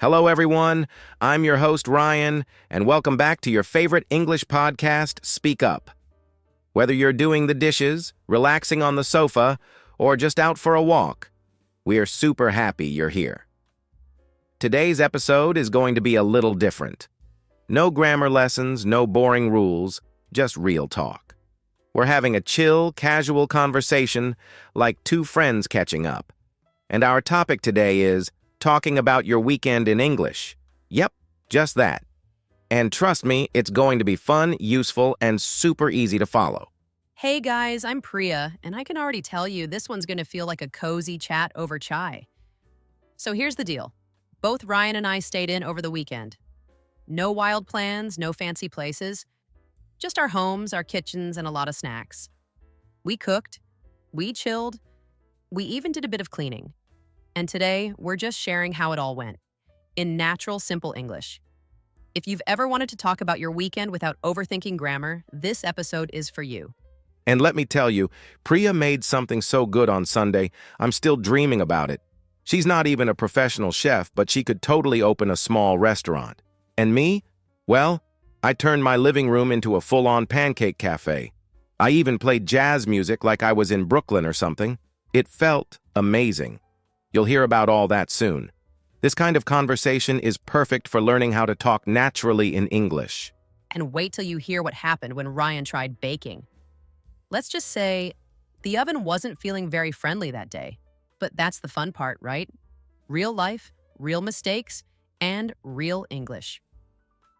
Hello, everyone. I'm your host, Ryan, and welcome back to your favorite English podcast, Speak Up. Whether you're doing the dishes, relaxing on the sofa, or just out for a walk, we are super happy you're here. Today's episode is going to be a little different. No grammar lessons, no boring rules, just real talk. We're having a chill, casual conversation like two friends catching up. And our topic today is talking about your weekend in English. Yep, just that. And trust me, it's going to be fun, useful, and super easy to follow. Hey guys, I'm Priya, and I can already tell you this one's going to feel like a cozy chat over chai. So here's the deal. Both Ryan and I stayed in over the weekend. No wild plans, no fancy places. Just our homes, our kitchens, and a lot of snacks. We cooked, we chilled, we even did a bit of cleaning. And today, we're just sharing how it all went, in natural, simple English. If you've ever wanted to talk about your weekend without overthinking grammar, this episode is for you. And let me tell you, Priya made something so good on Sunday, I'm still dreaming about it. She's not even a professional chef, but she could totally open a small restaurant. And me? Well, I turned my living room into a full-on pancake cafe. I even played jazz music like I was in Brooklyn or something. It felt amazing. You'll hear about all that soon. This kind of conversation is perfect for learning how to talk naturally in English. And wait till you hear what happened when Ryan tried baking. Let's just say the oven wasn't feeling very friendly that day. But that's the fun part, right? Real life, real mistakes, and real English.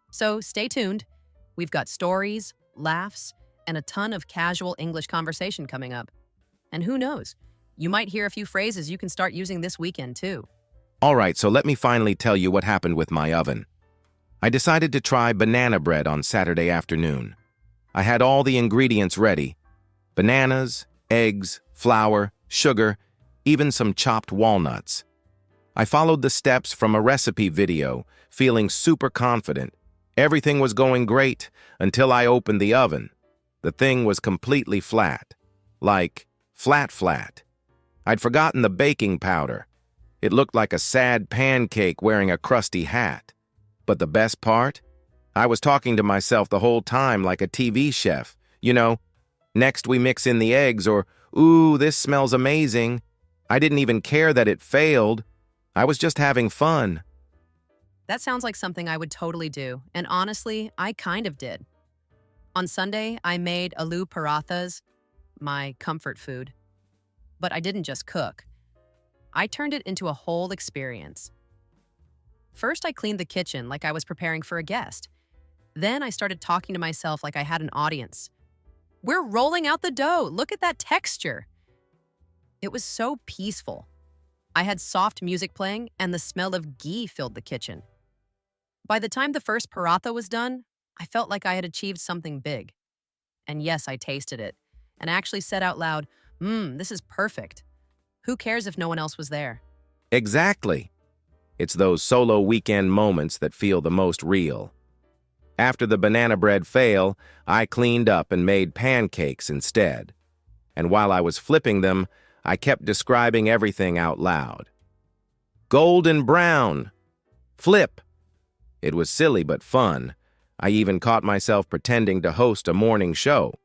So stay tuned. We've got stories, laughs, and a ton of casual English conversation coming up. And who knows? You might hear a few phrases you can start using this weekend, too. All right, so let me finally tell you what happened with my oven. I decided to try banana bread on Saturday afternoon. I had all the ingredients ready. Bananas, eggs, flour, sugar, even some chopped walnuts. I followed the steps from a recipe video, feeling super confident. Everything was going great until I opened the oven. The thing was completely flat. Like, flat. I'd forgotten the baking powder. It looked like a sad pancake wearing a crusty hat. But the best part? I was talking to myself the whole time like a TV chef. You know, next we mix in the eggs, or, ooh, this smells amazing. I didn't even care that it failed. I was just having fun. That sounds like something I would totally do, and honestly, I kind of did. On Sunday, I made aloo parathas, my comfort food. But I didn't just cook. I turned it into a whole experience. First, I cleaned the kitchen like I was preparing for a guest. Then I started talking to myself like I had an audience. We're rolling out the dough. Look at that texture. It was so peaceful. I had soft music playing, and the smell of ghee filled the kitchen. By the time the first paratha was done, I felt like I had achieved something big. And yes, I tasted it, and actually said out loud, this is perfect. Who cares if no one else was there? Exactly. It's those solo weekend moments that feel the most real. After the banana bread fail, I cleaned up and made pancakes instead. And while I was flipping them, I kept describing everything out loud. Golden brown. Flip. It was silly but fun. I even caught myself pretending to host a morning show.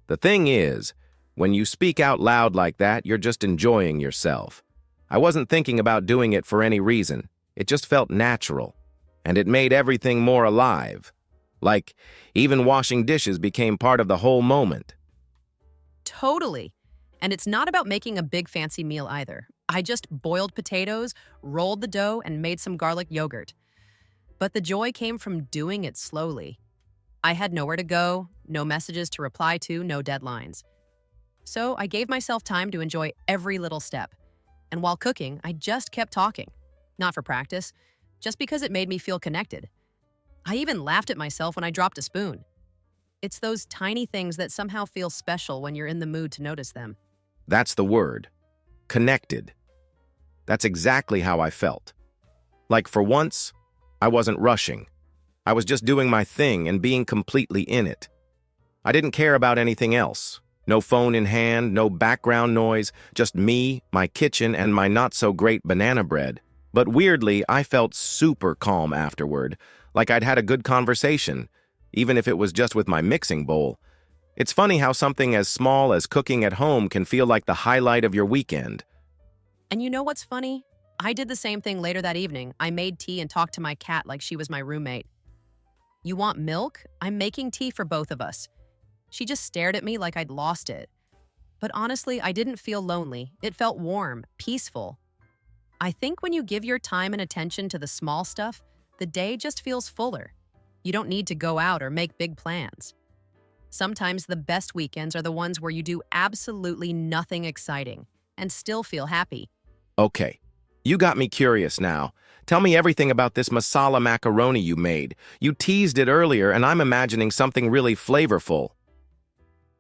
The thing is, when you speak out loud like that, you're just enjoying yourself. I wasn't thinking about doing it for any reason. It just felt natural. And it made everything more alive. Like, even washing dishes became part of the whole moment. Totally. And it's not about making a big fancy meal either. I just boiled potatoes, rolled the dough, and made some garlic yogurt. But the joy came from doing it slowly. I had nowhere to go, no messages to reply to, no deadlines. So I gave myself time to enjoy every little step. And while cooking, I just kept talking. Not for practice, just because it made me feel connected. I even laughed at myself when I dropped a spoon. It's those tiny things that somehow feel special when you're in the mood to notice them. That's the word. Connected. That's exactly how I felt. Like for once, I wasn't rushing. I was just doing my thing and being completely in it. I didn't care about anything else. No phone in hand, no background noise, just me, my kitchen, and my not-so-great banana bread. But weirdly, I felt super calm afterward, like I'd had a good conversation, even if it was just with my mixing bowl. It's funny how something as small as cooking at home can feel like the highlight of your weekend. And you know what's funny? I did the same thing later that evening. I made tea and talked to my cat like she was my roommate. You want milk? I'm making tea for both of us. She just stared at me like I'd lost it. But honestly, I didn't feel lonely. It felt warm, peaceful. I think when you give your time and attention to the small stuff, the day just feels fuller. You don't need to go out or make big plans. Sometimes the best weekends are the ones where you do absolutely nothing exciting and still feel happy. Okay, you got me curious now. Tell me everything about this masala macaroni you made. You teased it earlier, and I'm imagining something really flavorful.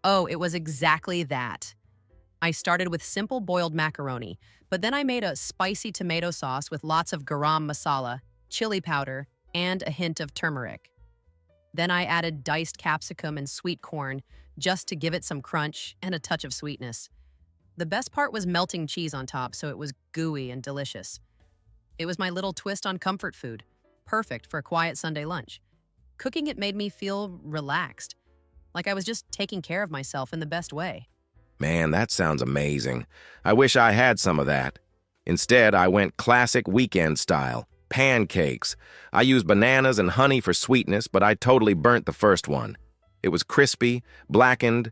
Oh, it was exactly that. I started with simple boiled macaroni, but then I made a spicy tomato sauce with lots of garam masala, chili powder, and a hint of turmeric. Then I added diced capsicum and sweet corn just to give it some crunch and a touch of sweetness. The best part was melting cheese on top, so it was gooey and delicious. It was my little twist on comfort food, perfect for a quiet Sunday lunch. Cooking it made me feel relaxed, like I was just taking care of myself in the best way. Man, that sounds amazing. I wish I had some of that. Instead, I went classic weekend style. Pancakes. I used bananas and honey for sweetness, but I totally burnt the first one. It was crispy, blackened,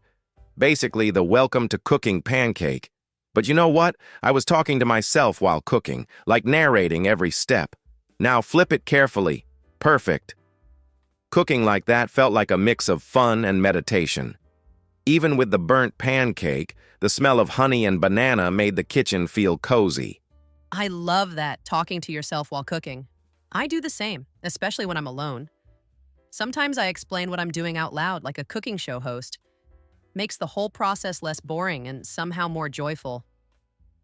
basically the welcome to cooking pancake. But you know what? I was talking to myself while cooking, like narrating every step. Now flip it carefully. Perfect. Cooking like that felt like a mix of fun and meditation. Even with the burnt pancake, the smell of honey and banana made the kitchen feel cozy. I love that, talking to yourself while cooking. I do the same, especially when I'm alone. Sometimes I explain what I'm doing out loud like a cooking show host. Makes the whole process less boring and somehow more joyful.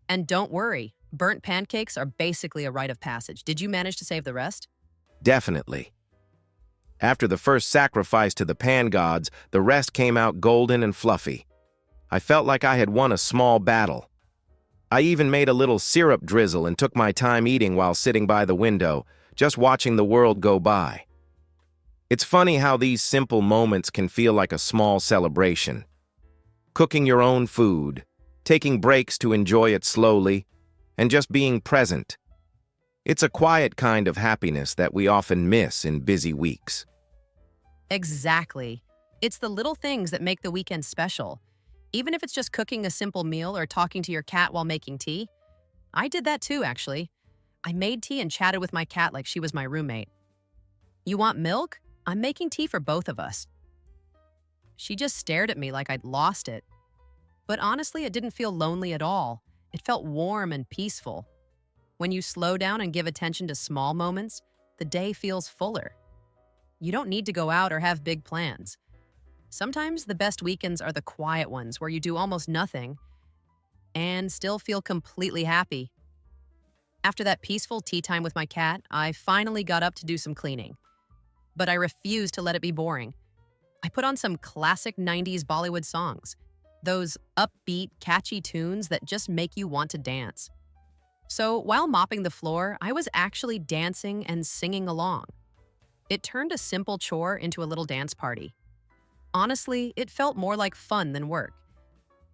And don't worry, burnt pancakes are basically a rite of passage. Did you manage to save the rest? Definitely. After the first sacrifice to the pan gods, the rest came out golden and fluffy. I felt like I had won a small battle. I even made a little syrup drizzle and took my time eating while sitting by the window, just watching the world go by. It's funny how these simple moments can feel like a small celebration. Cooking your own food, taking breaks to enjoy it slowly, and just being present. It's a quiet kind of happiness that we often miss in busy weeks. Exactly. It's the little things that make the weekend special. Even if it's just cooking a simple meal or talking to your cat while making tea. I did that too, actually. I made tea and chatted with my cat like she was my roommate. You want milk? I'm making tea for both of us. She just stared at me like I'd lost it. But honestly, it didn't feel lonely at all. It felt warm and peaceful. When you slow down and give attention to small moments, the day feels fuller. You don't need to go out or have big plans. Sometimes the best weekends are the quiet ones where you do almost nothing and still feel completely happy. After that peaceful tea time with my cat, I finally got up to do some cleaning. But I refused to let it be boring. I put on some classic 90s Bollywood songs, those upbeat, catchy tunes that just make you want to dance. So while mopping the floor, I was actually dancing and singing along. It turned a simple chore into a little dance party. Honestly, it felt more like fun than work.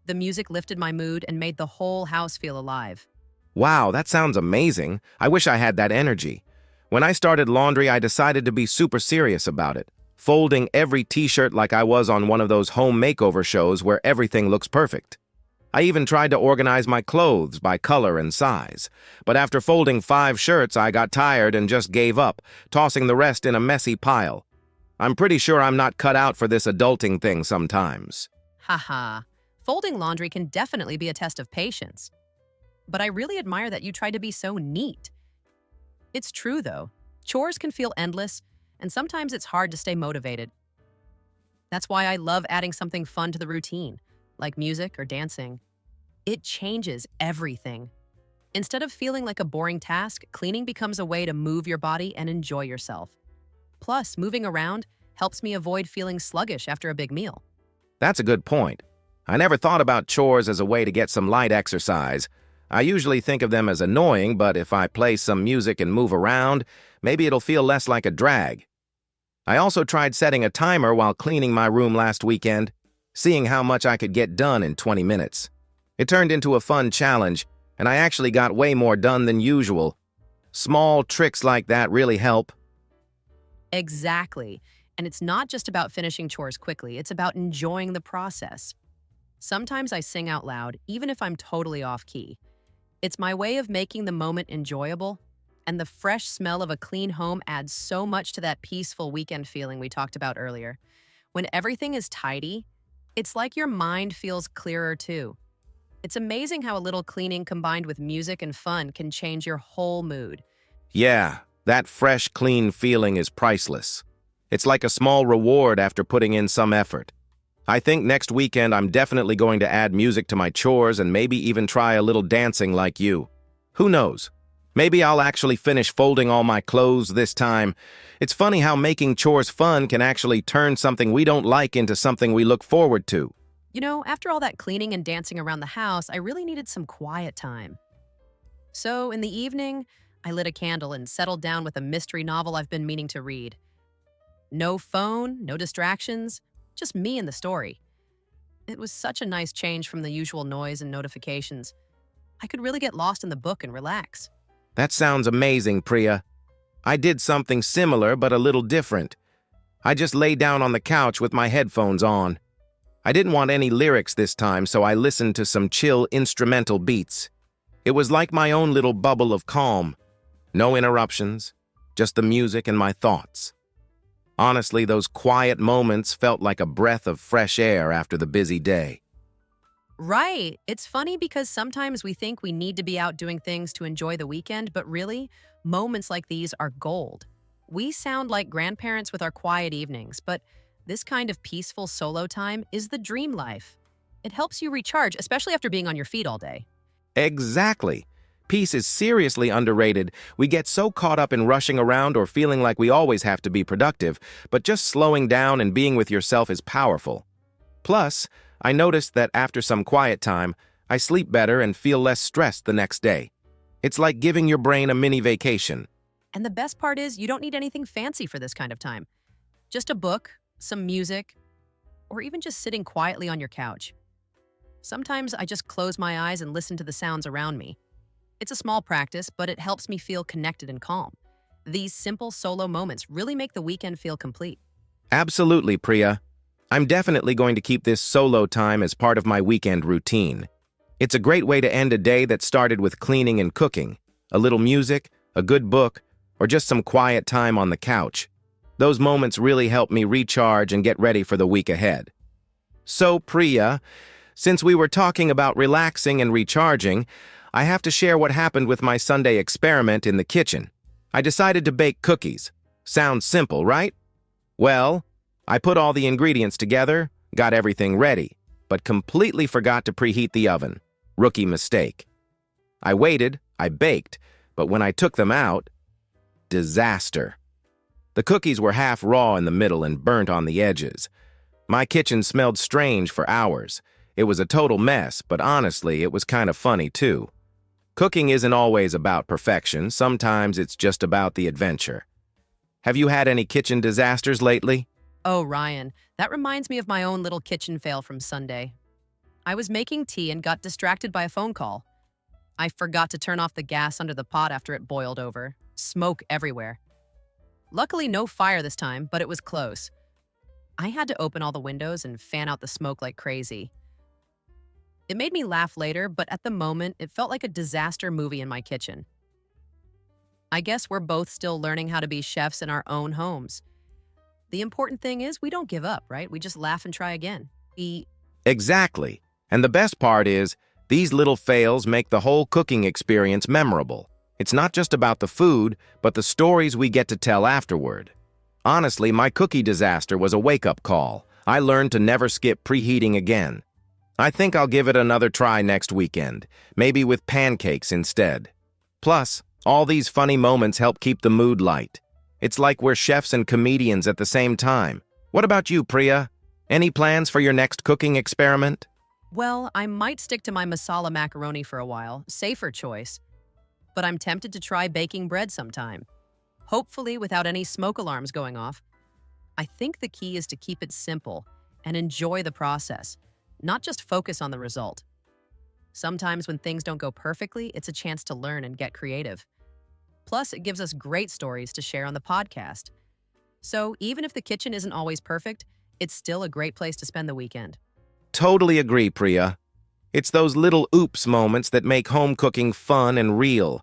The music lifted my mood and made the whole house feel alive. Wow, that sounds amazing. I wish I had that energy. When I started laundry, I decided to be super serious about it, folding every t-shirt like I was on one of those home makeover shows where everything looks perfect. I even tried to organize my clothes by color and size. But after folding 5 shirts, I got tired and just gave up, tossing the rest in a messy pile. I'm pretty sure I'm not cut out for this adulting thing sometimes. Haha, folding laundry can definitely be a test of patience. But I really admire that you tried to be so neat. It's true, though. Chores can feel endless, and sometimes it's hard to stay motivated. That's why I love adding something fun to the routine, like music or dancing. It changes everything. Instead of feeling like a boring task, cleaning becomes a way to move your body and enjoy yourself. Plus, moving around helps me avoid feeling sluggish after a big meal. That's a good point. I never thought about chores as a way to get some light exercise. I usually think of them as annoying, but if I play some music and move around, maybe it'll feel less like a drag. I also tried setting a timer while cleaning my room last weekend, seeing how much I could get done in 20 minutes. It turned into a fun challenge, and I actually got way more done than usual. Small tricks like that really help. Exactly. And it's not just about finishing chores quickly, it's about enjoying the process. Sometimes I sing out loud, even if I'm totally off key. It's my way of making the moment enjoyable, and the fresh smell of a clean home adds so much to that peaceful weekend feeling we talked about earlier. When everything is tidy, it's like your mind feels clearer too. It's amazing how a little cleaning combined with music and fun can change your whole mood. Yeah, that fresh, clean feeling is priceless. It's like a small reward after putting in some effort. I think next weekend I'm definitely going to add music to my chores and maybe even try a little dancing like you. Who knows? Maybe I'll actually finish folding all my clothes this time. It's funny how making chores fun can actually turn something we don't like into something we look forward to. You know, after all that cleaning and dancing around the house, I really needed some quiet time. So, in the evening, I lit a candle and settled down with a mystery novel I've been meaning to read. No phone, no distractions, just me and the story. It was such a nice change from the usual noise and notifications. I could really get lost in the book and relax. That sounds amazing, Priya. I did something similar but a little different. I just lay down on the couch with my headphones on. I didn't want any lyrics this time, so I listened to some chill instrumental beats. It was like my own little bubble of calm. No interruptions, just the music and my thoughts. Honestly, those quiet moments felt like a breath of fresh air after the busy day. Right. It's funny because sometimes we think we need to be out doing things to enjoy the weekend, but really, moments like these are gold. We sound like grandparents with our quiet evenings, but this kind of peaceful solo time is the dream life. It helps you recharge, especially after being on your feet all day. Exactly. Peace is seriously underrated. We get so caught up in rushing around or feeling like we always have to be productive, but just slowing down and being with yourself is powerful. Plus, I noticed that after some quiet time, I sleep better and feel less stressed the next day. It's like giving your brain a mini vacation. And the best part is you don't need anything fancy for this kind of time. Just a book, some music, or even just sitting quietly on your couch. Sometimes I just close my eyes and listen to the sounds around me. It's a small practice, but it helps me feel connected and calm. These simple solo moments really make the weekend feel complete. Absolutely, Priya. I'm definitely going to keep this solo time as part of my weekend routine. It's a great way to end a day that started with cleaning and cooking, a little music, a good book, or just some quiet time on the couch. Those moments really help me recharge and get ready for the week ahead. So, Priya, since we were talking about relaxing and recharging, I have to share what happened with my Sunday experiment in the kitchen. I decided to bake cookies. Sounds simple, right? Well, I put all the ingredients together, got everything ready, but completely forgot to preheat the oven. Rookie mistake. I waited, I baked, but when I took them out, disaster. The cookies were half raw in the middle and burnt on the edges. My kitchen smelled strange for hours. It was a total mess, but honestly, it was kind of funny too. Cooking isn't always about perfection. Sometimes it's just about the adventure. Have you had any kitchen disasters lately? Oh, Ryan, that reminds me of my own little kitchen fail from Sunday. I was making tea and got distracted by a phone call. I forgot to turn off the gas under the pot after it boiled over. Smoke everywhere. Luckily, no fire this time, but it was close. I had to open all the windows and fan out the smoke like crazy. It made me laugh later, but at the moment, it felt like a disaster movie in my kitchen. I guess we're both still learning how to be chefs in our own homes. The important thing is we don't give up, right? We just laugh and try again. Exactly. And the best part is, these little fails make the whole cooking experience memorable. It's not just about the food, but the stories we get to tell afterward. Honestly, my cookie disaster was a wake-up call. I learned to never skip preheating again. I think I'll give it another try next weekend, maybe with pancakes instead. Plus, all these funny moments help keep the mood light. It's like we're chefs and comedians at the same time. What about you, Priya? Any plans for your next cooking experiment? Well, I might stick to my masala macaroni for a while, safer choice, but I'm tempted to try baking bread sometime, hopefully without any smoke alarms going off. I think the key is to keep it simple and enjoy the process, not just focus on the result. Sometimes when things don't go perfectly, it's a chance to learn and get creative. Plus, it gives us great stories to share on the podcast. So even if the kitchen isn't always perfect, it's still a great place to spend the weekend. Totally agree, Priya. It's those little oops moments that make home cooking fun and real.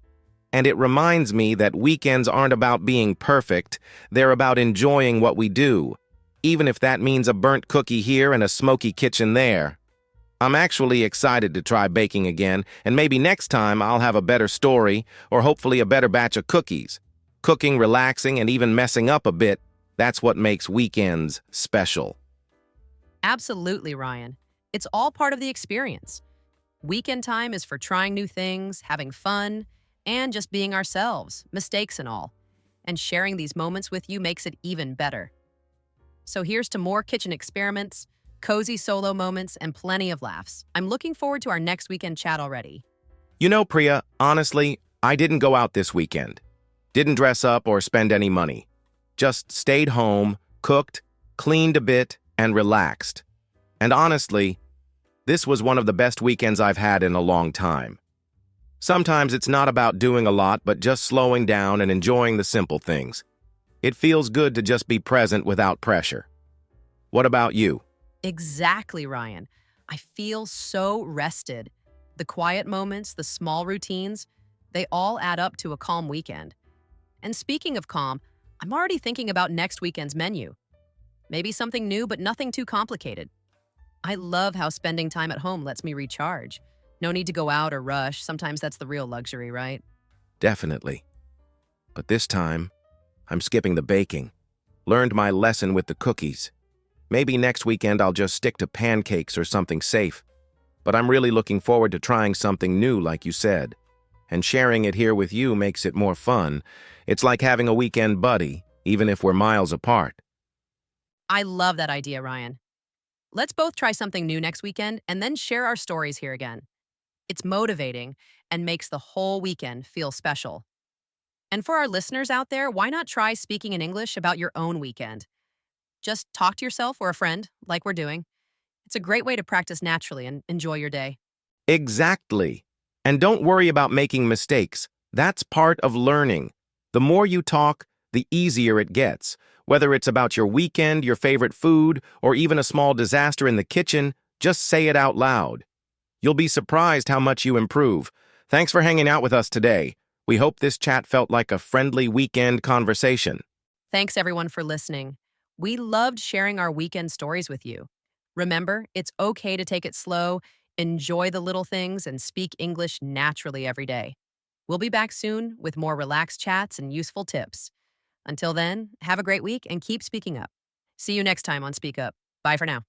And it reminds me that weekends aren't about being perfect, they're about enjoying what we do, even if that means a burnt cookie here and a smoky kitchen there. I'm actually excited to try baking again, and maybe next time I'll have a better story, or hopefully a better batch of cookies. Cooking, relaxing, and even messing up a bit, that's what makes weekends special. Absolutely, Ryan. It's all part of the experience. Weekend time is for trying new things, having fun, and just being ourselves, mistakes and all. And sharing these moments with you makes it even better. So here's to more kitchen experiments, cozy solo moments, and plenty of laughs. I'm looking forward to our next weekend chat already. You know, Priya, honestly, I didn't go out this weekend. Didn't dress up or spend any money. Just stayed home, cooked, cleaned a bit, and relaxed. And honestly, this was one of the best weekends I've had in a long time. Sometimes it's not about doing a lot, but just slowing down and enjoying the simple things. It feels good to just be present without pressure. What about you? Exactly, Ryan. I feel so rested. The quiet moments, the small routines, they all add up to a calm weekend. And speaking of calm, I'm already thinking about next weekend's menu. Maybe something new, but nothing too complicated. I love how spending time at home lets me recharge. No need to go out or rush. Sometimes that's the real luxury, right? Definitely. But this time, I'm skipping the baking. Learned my lesson with the cookies. Maybe next weekend I'll just stick to pancakes or something safe. But I'm really looking forward to trying something new, like you said. And sharing it here with you makes it more fun. It's like having a weekend buddy, even if we're miles apart. I love that idea, Ryan. Let's both try something new next weekend and then share our stories here again. It's motivating and makes the whole weekend feel special. And for our listeners out there, why not try speaking in English about your own weekend? Just talk to yourself or a friend, like we're doing. It's a great way to practice naturally and enjoy your day. Exactly. And don't worry about making mistakes. That's part of learning. The more you talk, the easier it gets. Whether it's about your weekend, your favorite food, or even a small disaster in the kitchen, just say it out loud. You'll be surprised how much you improve. Thanks for hanging out with us today. We hope this chat felt like a friendly weekend conversation. Thanks everyone for listening. We loved sharing our weekend stories with you. Remember, it's okay to take it slow, enjoy the little things, and speak English naturally every day. We'll be back soon with more relaxed chats and useful tips. Until then, have a great week and keep speaking up. See you next time on Speak Up. Bye for now.